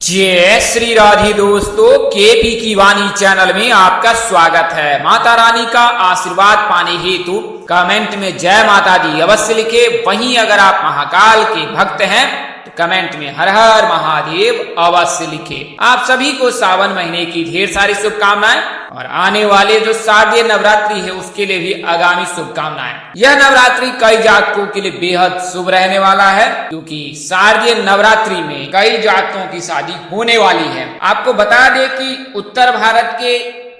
जय श्री राधे दोस्तों, केपी की वाणी चैनल में आपका स्वागत है। माता रानी का आशीर्वाद पाने हेतु कमेंट में जय माता दी अवश्य लिखे। वहीं अगर आप महाकाल के भक्त हैं तो कमेंट में हर हर महादेव अवश्य लिखे। आप सभी को सावन महीने की ढेर सारी शुभकामनाएं और आने वाले जो शारदीय नवरात्रि है उसके लिए भी आगामी शुभकामनाएं। यह नवरात्रि कई जातकों के लिए बेहद शुभ रहने वाला है, क्योंकि शारदीय नवरात्रि में कई जातकों की शादी होने वाली है। आपको बता दें कि उत्तर भारत के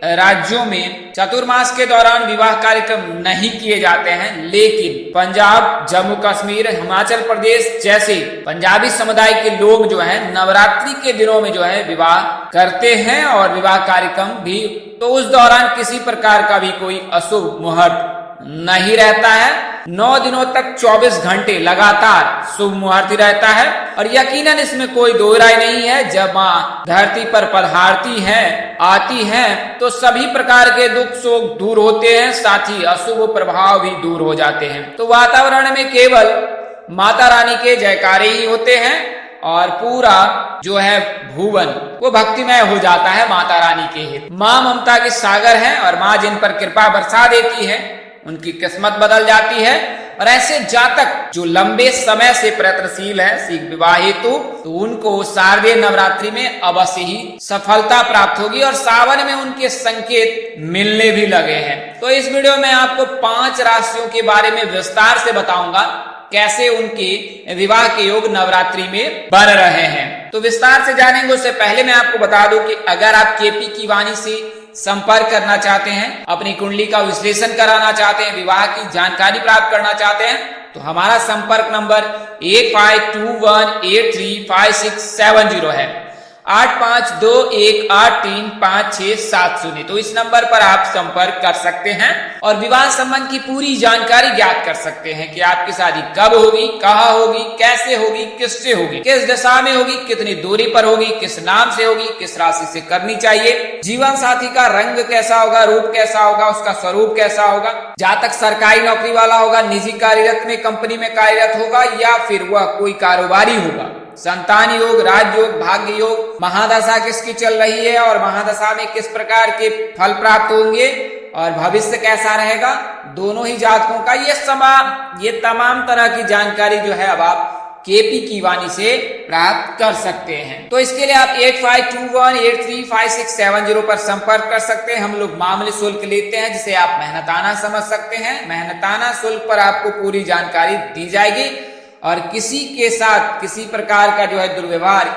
राज्यों में चतुर्मास के दौरान विवाह कार्यक्रम नहीं किए जाते हैं, लेकिन पंजाब, जम्मू कश्मीर, हिमाचल प्रदेश जैसे पंजाबी समुदाय के लोग जो है नवरात्रि के दिनों में जो है विवाह करते हैं और विवाह कार्यक्रम भी, तो उस दौरान किसी प्रकार का भी कोई अशुभ मुहूर्त नहीं रहता है। 9 दिनों तक 24 घंटे लगातार शुभ मुहूर्त रहता है और यकीनन इसमें कोई दो राय नहीं है। जब माँ धरती पर पधारती है, आती है, तो सभी प्रकार के दुख शोक दूर होते हैं, साथ ही अशुभ प्रभाव भी दूर हो जाते हैं। तो वातावरण में केवल माता रानी के जयकारे ही होते हैं और पूरा जो है भुवन वो भक्तिमय हो जाता है माता रानी के हित। माँ ममता के सागर हैं और माँ जिन पर कृपा बरसा देती है उनकी किस्मत बदल जाती है। और ऐसे जातक जो लंबे समय से प्रयत्नशील है शीघ्र विवाह हेतु, तो उनको शारदीय नवरात्रि में अवश्य ही सफलता प्राप्त होगी और सावन में उनके संकेत मिलने भी लगे हैं। तो इस वीडियो में आपको 5 राशियों के बारे में विस्तार से बताऊंगा, कैसे उनके विवाह के योग नवरात्रि में बन रहे हैं। तो विस्तार से जानेंगे उससे पहले मैं आपको बता दूं कि अगर आप केपी की वाणी से संपर्क करना चाहते हैं, अपनी कुंडली का विश्लेषण कराना चाहते हैं, विवाह की जानकारी प्राप्त करना चाहते हैं, तो हमारा संपर्क नंबर 8521835670 है। 8521835670। तो इस नंबर पर आप संपर्क कर सकते हैं और विवाह संबंध की पूरी जानकारी ज्ञात कर सकते हैं कि आपकी शादी कब होगी, कहाँ होगी, कैसे होगी, किससे होगी, किस दिशा में होगी, कितनी दूरी पर होगी, किस नाम से होगी, किस राशि से करनी चाहिए, जीवन साथी का रंग कैसा होगा, रूप कैसा होगा, उसका स्वरूप कैसा होगा, जातक सरकारी नौकरी वाला होगा, निजी कार्यरत में कंपनी में कार्यरत होगा या फिर वह कोई कारोबारी होगा, संतान योग, राज योग, भाग्य योग, महादशा किसकी चल रही है और महादशा में किस प्रकार के फल प्राप्त होंगे और भविष्य कैसा रहेगा, दोनों ही जातकों का ये तमाम तरह की जानकारी जो है अब आप केपी की वाणी से प्राप्त कर सकते हैं। तो इसके लिए आप 8521835670 पर संपर्क कर सकते हैं। हम लोग मामूली शुल्क लेते हैं जिसे आप मेहनताना समझ सकते हैं। मेहनताना शुल्क पर आपको पूरी जानकारी दी जाएगी और किसी के साथ किसी प्रकार का जो है दुर्व्यवहार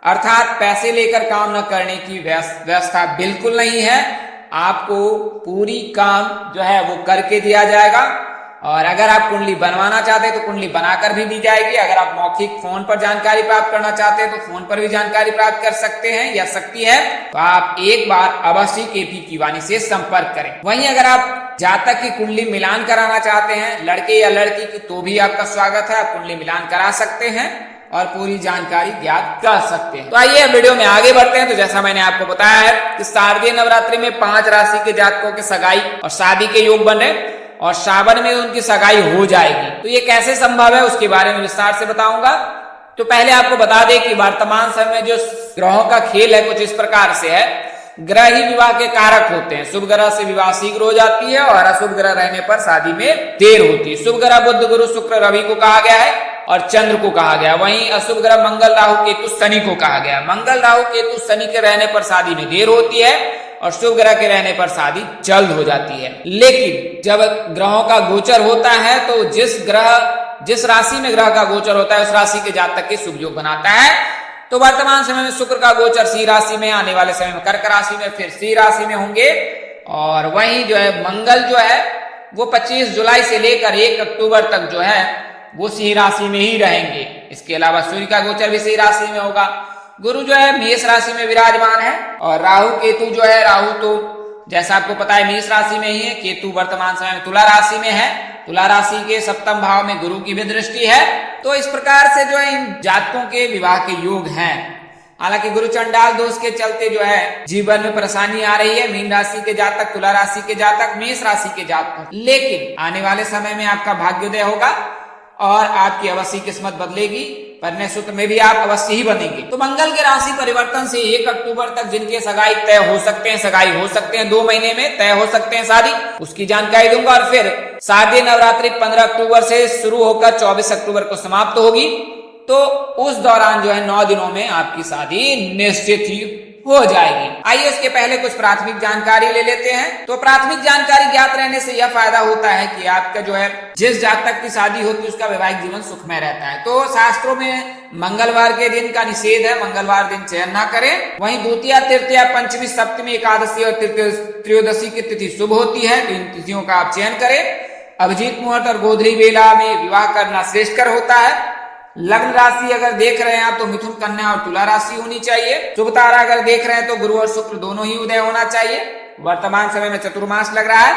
अर्थात पैसे लेकर काम न करने की व्यवस्था बिल्कुल नहीं है। आपको पूरी काम जो है वो करके दिया जाएगा और अगर आप कुंडली बनवाना चाहते हैं तो कुंडली बनाकर भी दी जाएगी। अगर आप मौखिक फोन पर जानकारी प्राप्त करना चाहते हैं तो फोन पर भी जानकारी प्राप्त कर सकते हैं या सकती है। तो आप एक बार अवश्य केपी की वाणी से संपर्क करें। वहीं अगर आप जातक की कुंडली मिलान कराना चाहते हैं, लड़के या लड़की की, तो भी आपका स्वागत है। आप कुंडली मिलान करा सकते हैं और पूरी जानकारी ज्ञात कर सकते हैं। तो आइए वीडियो में आगे बढ़ते हैं। तो जैसा मैंने आपको बताया है कि शारदीय नवरात्रि में 5 राशि के जातकों के सगाई और शादी के योग बन रहे और सावन में उनकी सगाई हो जाएगी। तो ये कैसे संभव है उसके बारे में विस्तार से बताऊंगा। तो पहले आपको बता दें कि वर्तमान समय में जो ग्रहों का खेल है कुछ इस प्रकार से है। ग्रह ही विवाह के कारक होते हैं। शुभ ग्रह से विवाह शीघ्र हो जाती है और अशुभ ग्रह रहने पर शादी में देर होती है। शुभ ग्रह बुध, गुरु, शुक्र, रवि को कहा गया है और चंद्र को कहा गया। वहीं अशुभ ग्रह मंगल, राहु, केतु, शनि को कहा गया। मंगल, राहु, केतु, शनि के रहने पर शादी में देर होती है और शुभ ग्रह के रहने पर शादी जल्द हो जाती है। लेकिन जब ग्रहों का गोचर होता है तो जिस राशि में ग्रह का गोचर होता है उस राशि के जातक के शुभ योग बनाता है। तो वर्तमान समय में शुक्र का गोचर सिंह राशि में, आने वाले समय में कर्क राशि में, फिर सिंह राशि में होंगे। और वहीं जो है मंगल जो है वो 25 जुलाई से लेकर 1 अक्टूबर तक जो है वो सिंह राशि में ही रहेंगे। इसके अलावा सूर्य का गोचर भी सिंह राशि में होगा। गुरु जो है मेष राशि में विराजमान है और राहु केतु जो है, राहु तो जैसा आपको पता है मेष राशि में ही है, केतु वर्तमान समय में तुला राशि में है। तुला राशि के 7वें भाव में गुरु की भी दृष्टि है। तो इस प्रकार से जो है इन जातकों के विवाह के योग हैं। हालांकि गुरु चंडाल दोष के चलते जो है जीवन में परेशानी आ रही है। मीन राशि के जातक, तुला राशि के जातक, मेष राशि के जातक, लेकिन आने वाले समय में आपका भाग्योदय होगा और आपकी अवश्य किस्मत बदलेगी। पन्ने सूत्र में भी आप अवश्य ही बनेंगे। तो मंगल के राशि परिवर्तन से 1 अक्टूबर तक जिनके सगाई तय हो सकते हैं, सगाई हो सकते हैं, 2 महीने में तय हो सकते हैं शादी, उसकी जानकारी दूंगा। और फिर शारदीय नवरात्रि 15 अक्टूबर से शुरू होकर 24 अक्टूबर को समाप्त होगी। तो उस दौरान जो है 9 दिनों में आपकी शादी निश्चित ही हो जाएगी। आइए उसके पहले कुछ प्राथमिक जानकारी ले लेते हैं। तो प्राथमिक जानकारी ज्ञात रहने से यह फायदा होता है कि आपका जो है जिस जातक की शादी होती है उसका वैवाहिक जीवन सुखमय रहता है। तो शास्त्रों में मंगलवार के दिन का निषेध है, मंगलवार दिन चयन ना करें। वहीं द्वितीया, तृतीया, पंचमी, सप्तमी, एकादशी और त्रयोदशी की तिथि शुभ होती है, तो इन तिथियों का आप चयन करें। अभिजीत मुहूर्त और गोधरी बेला में विवाह करना श्रेष्ठकर होता है। लग्न राशि अगर देख रहे हैं आप तो मिथुन, कन्या और तुला राशि होनी चाहिए। शुभ तारा अगर देख रहे हैं तो गुरु और शुक्र दोनों ही उदय होना चाहिए। वर्तमान समय में चतुर्मास लग रहा है,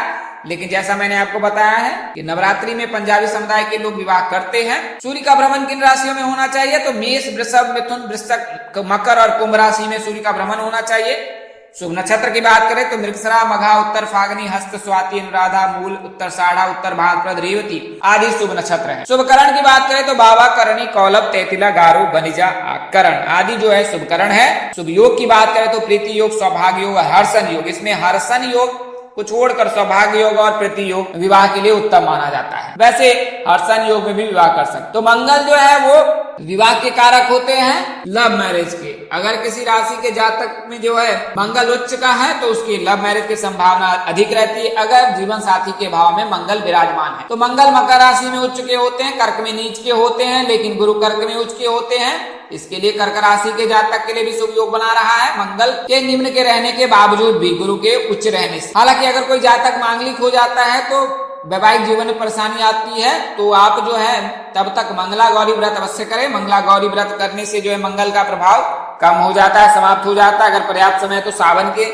लेकिन जैसा मैंने आपको बताया है कि नवरात्रि में पंजाबी समुदाय के लोग विवाह करते हैं। सूर्य का भ्रमण किन राशियों में होना चाहिए? तो मेष, वृषभ, मिथुन, वृश्चिक, मकर और कुंभ राशि में सूर्य का भ्रमण होना चाहिए। शुभ नक्षत्र की बात करें तो मृगशिरा, मघा, उत्तर फागनी, हस्त, स्वाति, अनुराधा, मूल, उत्तर साढ़ा, उत्तर भाद्रपद, रेवती आदि शुभ नक्षत्र हैं। शुभ करण की बात करें तो बाबा, करणी, कौलभ, तैतिला, गारो, बनिजा, करण आदि जो है शुभ करण है। शुभ योग की बात करें तो प्रीति योग, सौभाग्य योग, हर्षण योग। इसमें हर्षण योग को छोड़कर सौभाग्य योग और प्रीति योग विवाह के लिए उत्तम माना जाता है। वैसे हर्षण योग में भी विवाह कर सकते। तो मंगल जो है वो विवाह के कारक होते हैं लव मैरिज के। अगर किसी राशि के जातक में जो है मंगल उच्च का है तो उसकी लव मैरिज की संभावना अधिक रहती है, अगर जीवन साथी के भाव में मंगल विराजमान है। तो मंगल मकर राशि में उच्च के होते हैं, कर्क में नीच के होते हैं, लेकिन गुरु कर्क में उच्च के होते हैं। इसके लिए कर्क राशि के जातक के लिए भी शुभ योग बना रहा है, मंगल के निम्न के रहने के बावजूद भी गुरु के उच्च रहने से। हालांकि अगर कोई जातक मांगलिक हो जाता है तो वैवाहिक जीवन में परेशानी आती है, तो आप जो है तब तक मंगला गौरी व्रत अवश्य करें। मंगला गौरी व्रत करने से जो है मंगल का प्रभाव कम हो जाता है, समाप्त हो जाता है। अगर पर्याप्त समय तो सावन के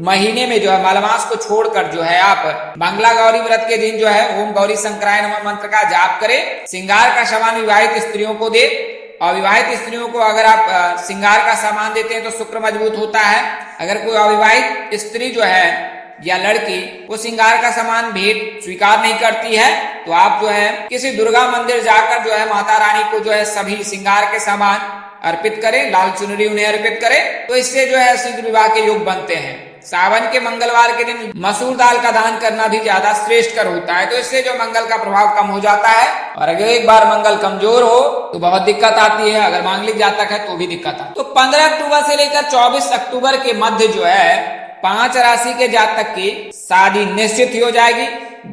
महीने में जो है मलमास को छोड़कर जो है आप मंगला गौरी व्रत के दिन जो है ओम गौरी शंकराय नमः मंत्र का जाप करें। श्रृंगार का सामान विवाहित स्त्रियों को दे। अविवाहित स्त्रियों को अगर आप श्रृंगार का सामान देते हैं तो शुक्र मजबूत होता है। अगर कोई अविवाहित स्त्री जो है या लड़की वो श्रृंगार का सामान भेंट स्वीकार नहीं करती है तो आप जो है किसी दुर्गा मंदिर जाकर जो है माता रानी को जो है सभी श्रृंगार के सामान अर्पित करें, लाल चुनरी उन्हें अर्पित करें, तो इससे जो है शीघ्र विवाह के योग बनते हैं। सावन के मंगलवार के दिन मसूर दाल का दान करना भी ज्यादा श्रेष्ठकर होता है, तो इससे जो मंगल का प्रभाव कम हो जाता है। और अगर एक बार मंगल कमजोर हो तो बहुत दिक्कत आती है, अगर मांगलिक जातक है तो भी दिक्कत आती है। तो 15 अक्टूबर से लेकर 24 अक्टूबर के मध्य जो है 5 राशि के जातक की शादी निश्चित ही हो जाएगी।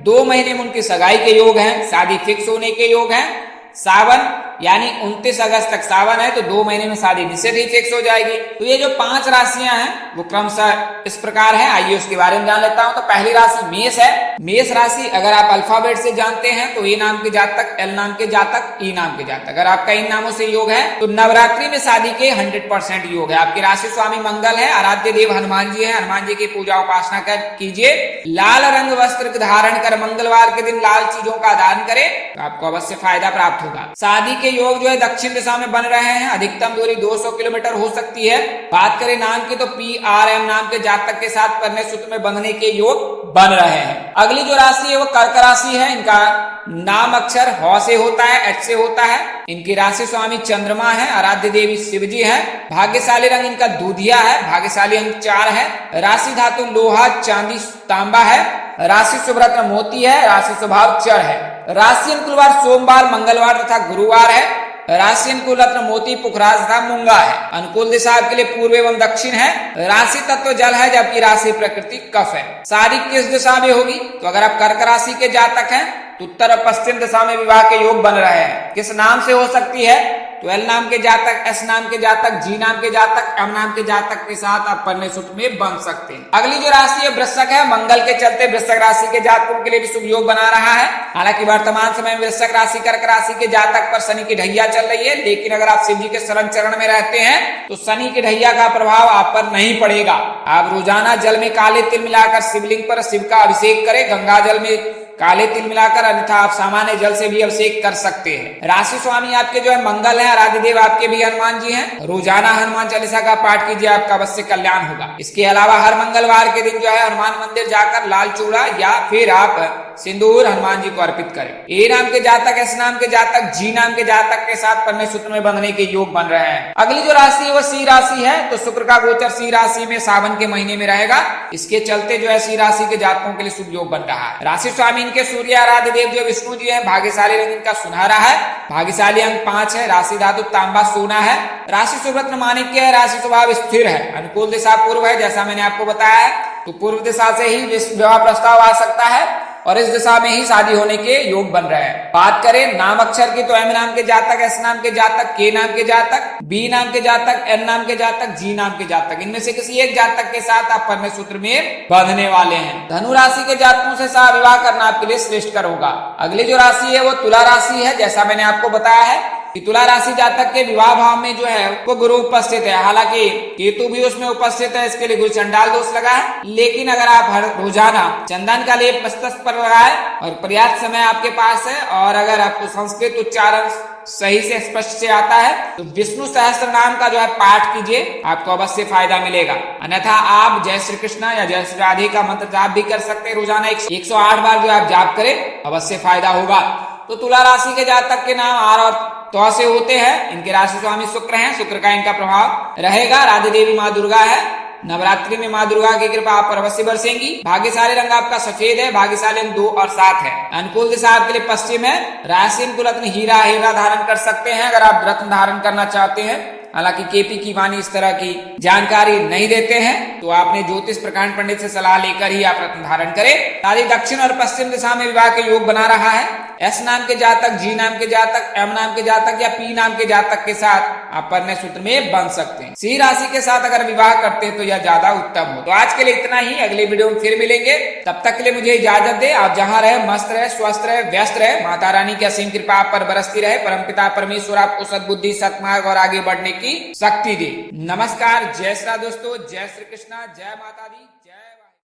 2 महीने में उनकी सगाई के योग हैं, शादी फिक्स होने के योग हैं। सावन यानी 29 अगस्त तक सावन है तो 2 महीने में शादी निश्चित ही फिक्स हो जाएगी। तो ये जो 5 राशियां हैं वो क्रमशः इस प्रकार है, आइए उसके बारे में जान लेता हूं। तो पहली राशि मेष है। मेष राशि अगर आप अल्फाबेट से जानते हैं तो ए नाम के जातक, एल नाम के जातक, ई नाम के जातक, अगर आपका इन नामों से योग है तो नवरात्रि में शादी के 100% योग है। आपकी राशि स्वामी मंगल है, आराध्य देव हनुमान जी है, हनुमान जी की पूजा उपासना कीजिए। लाल रंग वस्त्र धारण कर मंगलवार के दिन लाल चीजों का दान करें तो आपको अवश्य फायदा प्राप्त होगा। शादी के योग जो है दक्षिण दिशा में बन रहे हैं, अधिकतम दूरी 200 किलोमीटर हो सकती है। बात करें नाम की तो PRM नाम के जातक के साथ परने सूत्र में बंधने के योग बन रहे हैं। अगली जो राशि है वो कर्क राशि है। इनका नाम अक्षर ह से होता है, H से होता है। इनकी राशि स्वामी चंद्रमा है, आराध्य देवी शिव जी है। भाग्यशाली रंग इनका दूधिया है, भाग्यशाली अंक 4 है। राशि धातु लोहा, चांदी, तांबा है। राशि शुभ रत्न मोती है, राशि स्वभाव चर है। राशि अनुकूल सोमवार, मंगलवार तथा गुरुवार है। राशि अनुकूल रत्न मोती, पुखराज तथा मूंगा है। अनुकूल दिशा आपके लिए पूर्व एवं दक्षिण है। राशि तत्व जल है जबकि राशि प्रकृति कफ है। शादी किस दिशा में होगी? तो अगर आप कर्क राशि के जातक हैं तो उत्तर और पश्चिम दिशा में विवाह के योग बन रहे हैं। किस नाम से हो सकती है? तो एल नाम के जातक, एस नाम के जातक, जी नाम के जातक, एम नाम के जातक के साथ आप परने सूत्र में बन सकते हैं। अगली जो राशि है वृश्चिक है। मंगल के चलते वृश्चिक राशि के जातकों के लिए भी शुभ योग बना रहा है। हालांकि वर्तमान समय में वृश्चिक राशि कर्क राशि के जातक पर शनि की ढैया चल रही है, लेकिन अगर आप शिव जी के शरण चरण में रहते हैं तो शनि की ढैया का प्रभाव आप पर नहीं पड़ेगा। आप रोजाना जल में काले तिल मिलाकर शिवलिंग पर शिव का अभिषेक करें, गंगा जल में काले तिल मिलाकर, अन्यथा आप सामान्य जल से भी अभिषेक कर सकते हैं। राशि स्वामी आपके जो है मंगल है, आराध्य देव आपके भी हनुमान जी हैं। रोजाना हनुमान चालीसा का पाठ कीजिए, आपका अवश्य कल्याण होगा। इसके अलावा हर मंगलवार के दिन जो है हनुमान मंदिर जाकर लाल चूड़ा या फिर आप सिंदूर हनुमान जी को अर्पित करें। ए नाम के जातक, एस नाम के जातक, जी नाम के जातक के साथ पन्ने सूत्र में बंधने के योग बन रहे हैं। अगली जो राशि है वो सिंह राशि है। तो शुक्र का गोचर सिंह राशि में सावन के महीने में रहेगा। इसके चलते जो है सिंह राशि के जातकों के लिए शुभ योग बन रहा है। राशि स्वामी इनके सूर्य आराध्य देव जो विष्णु जी है। भाग्यशाली रंग इनका सुनहरा है। भाग्यशाली अंक 5 है। राशि धातु तांबा सोना है। राशि सुरत्न माणिक्य है। राशि स्वभाव स्थिर है। अनुकूल दिशा पूर्व है, जैसा मैंने आपको बताया। तो पूर्व दिशा से ही विवाह प्रस्ताव आ सकता है और इस दिशा में ही शादी होने के योग बन रहे हैं। बात करें नाम अक्षर की, तो एम नाम के जातक, एस नाम के जातक, के नाम के जातक, बी नाम के जातक, एन नाम के जातक, जी नाम के जातक, इनमें से किसी एक जातक के साथ आप पन्ने सूत्र में बांधने वाले हैं। धनु राशि के जातकों से सह विवाह करना आपके लिए श्रेष्ठकर होगा। अगली जो राशि है वो तुला राशि है। जैसा मैंने आपको बताया है कि तुला राशि जातक के विवाह भाव में जो है वो गुरु उपस्थित है। हालांकि केतु भी उसमें उपस्थित है, इसके लिए गुरु चंडाल दोष लगा है। लेकिन अगर आप हर रोजाना चंदन का लेप मस्तक पर लगाए और पर्याप्त समय आपके पास है और अगर आपको संस्कृत उच्चारण सही से स्पष्ट से आता है तो विष्णु सहस्त्र नाम का जो है पाठ कीजिए, आपको अवश्य फायदा मिलेगा। अन्यथा आप जय श्री कृष्णा या जय श्री राधे का मंत्र जाप भी कर सकते हैं। रोजाना 108 बार जो आप जाप करें, अवश्य फायदा होगा। तो तुला राशि के जातक के नाम आर और तो से होते हैं। इनके राशि स्वामी शुक्र हैं। शुक्र का इनका प्रभाव रहेगा। राधे देवी माँ दुर्गा है। नवरात्रि में माँ दुर्गा की कृपा आप पर अवश्य बरसेंगी। भाग्यशाली रंग आपका सफेद है। भाग्यशाली अंक 2 और 7 है। अनुकूल दिशा आपके लिए पश्चिम है। राशि इनको रत्न हीरा धारण कर सकते हैं अगर आप रत्न धारण करना चाहते हैं। हालांकि केपी की वाणी इस तरह की जानकारी नहीं देते हैं, तो आपने ज्योतिष प्रकांड पंडित से सलाह लेकर ही आप रत्न धारण करें। शादी दक्षिण और पश्चिम दिशा में विवाह के योग बना रहा है। एस नाम के जातक, जी नाम के जातक, एम नाम के जातक या पी नाम के जातक के साथ आप पन्ने सूत्र में बंध सकते हैं। सिंह राशि के साथ अगर विवाह करते हैं तो यह ज्यादा उत्तम हो। तो आज के लिए इतना ही। अगले वीडियो में फिर मिलेंगे। तब तक के लिए मुझे इजाजत दे। आप जहां रहे मस्त रहे, स्वस्थ रहे, व्यस्त रहे। माता रानी की असीम कृपा आप पर बरसती रहे। परमपिता परमेश्वर आपको सद्बुद्धि, सत्मार्ग और आगे बढ़ने की शक्ति दे। नमस्कार, जय श्री राधे दोस्तों। जय श्री कृष्णा, जय माता दी, जय